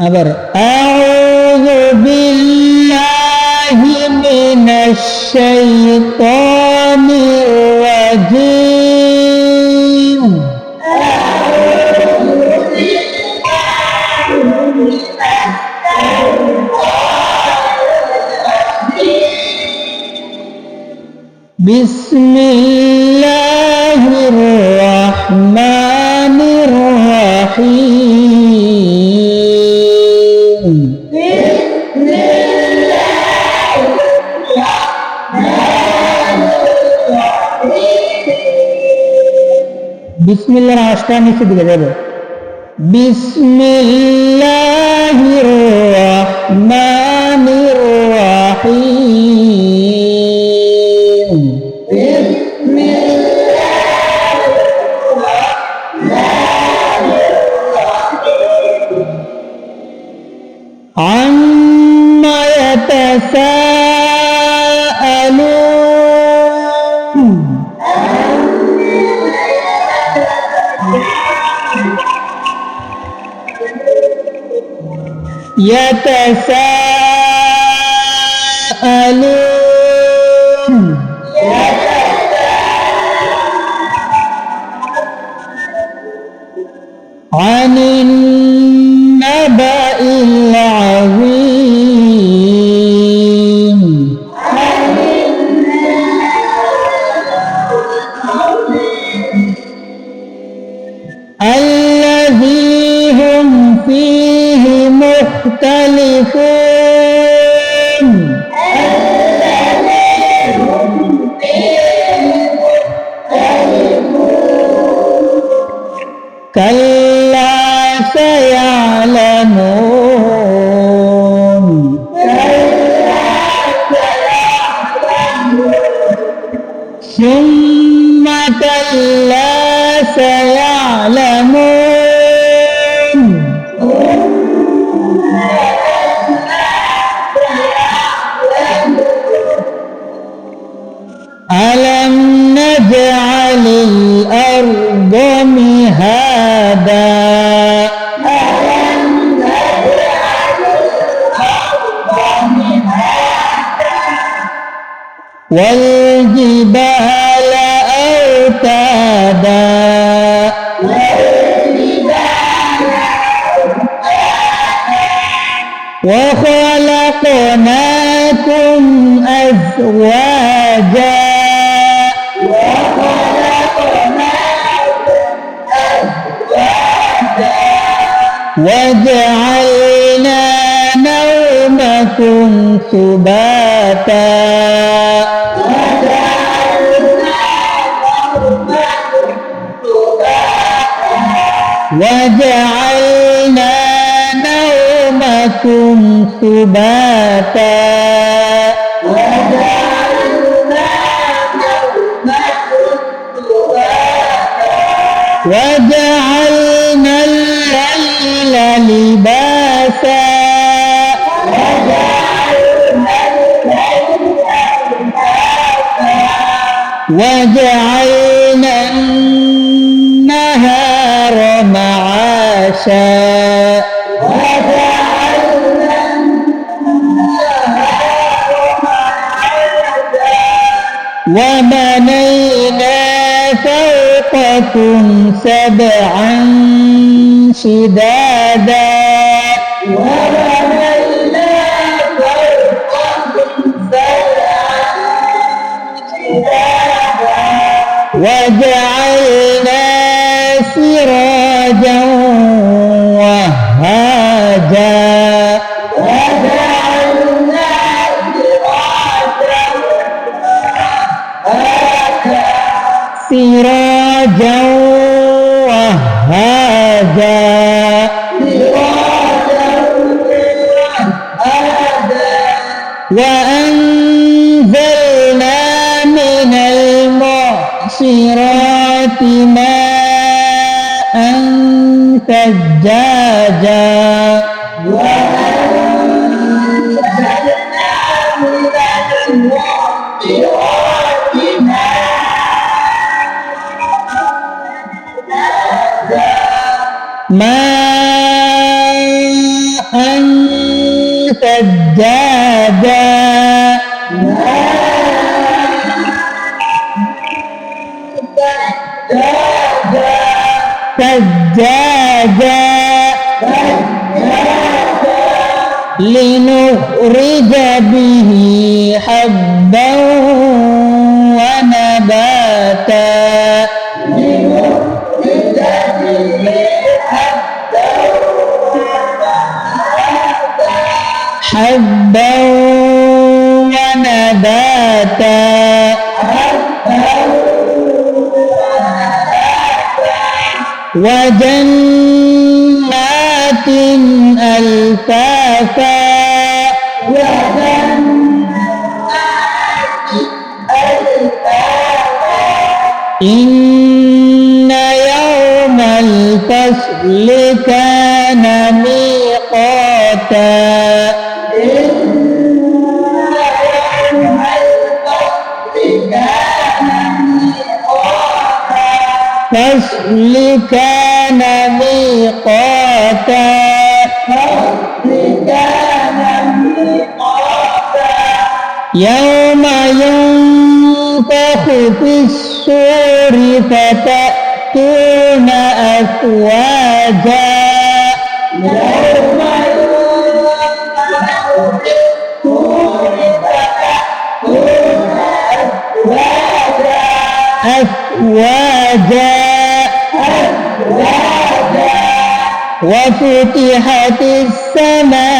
আবার আউযু বিল্লাহি মিনাশ শাইতানির রাজীম। বিসমিল্লাহির রহমানির রহিম। বিসমিল্লাহর আওয়াজটা নিচে দিকে যাবে। বিসমিল্লাহির রহমানির রহিম। عما يتساءلون عن النبأ العظيم الذي هم فيه مختلفون كلا سيعلمون ثم كلا سيعلمون ألم نجعل الأرض مهادا والجبال أوتادا وخلقناكم أزواجا وجعلنا نومكم سباتا وجعلنا نومكم سباتا وجعلنا الليل لباسا وجعلنا النهار معاشا وبنينا فوقكم سبعا شدادا وجعلنا سراجا وهاجا سراجا وهاجا وأنزلنا من المعصرات ماء ثجاجا ماء ثجاجا ثجاجا لنخرج به حبا ونباتا حبا ونباتا وجنات ألفافا إن يوم الفصل كان ميقاتا فصل كان ميقاتا يوم ينفخ في الصور فتأتون أفواجا أفواجا وفتحت السماء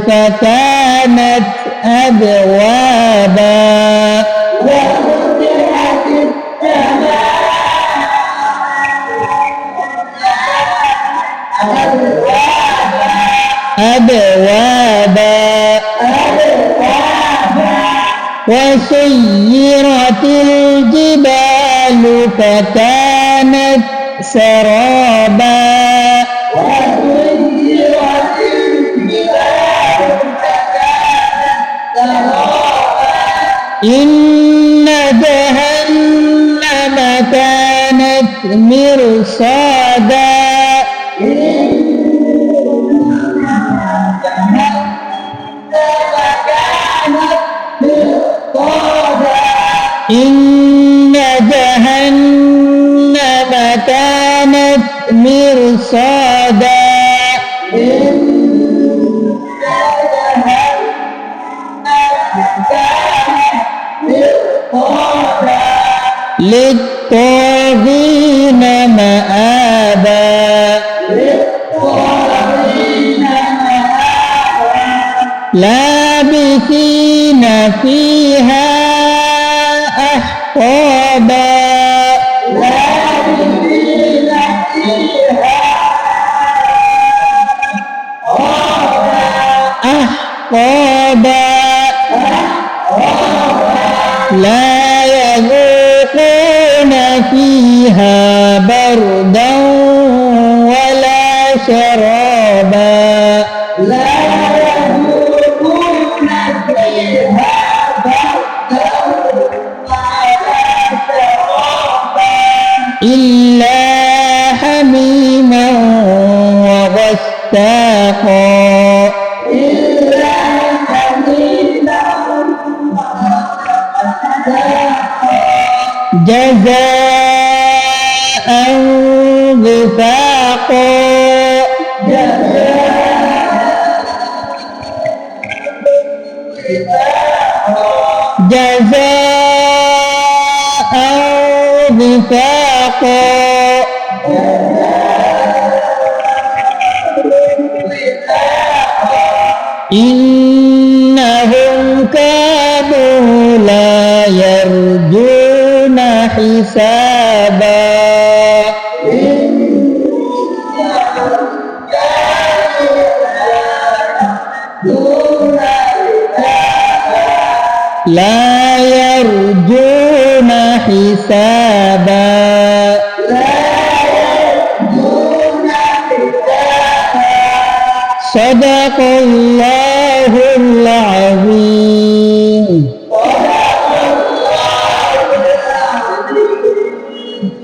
فكانت أبوابا أبوابا وسيرت الجبال فكانت سرابا إن جهنم كانت مرصادا إن جهنم كانت مرصادا للطاغين مآبا لابثين فيها أحقابا أحقابا لا يذوقون فيها بردا ولا شرابا إلا حميما وغساقا جزاء وفاقا جزاء وفاقا إنهم كانوا لا يرجون حسابا لا يرجون حسابا صدق الله العظيم.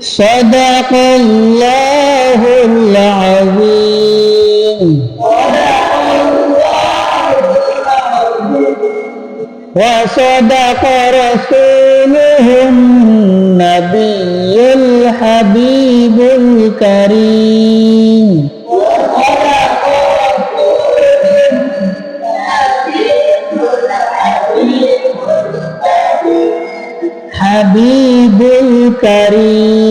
সাদাকাল্লাহুল আযীম। ওয়া সাদাকা রাসূলুহুন নাবিয়্যুল হাবিবুল কারীম। হাবিবুল কারীম।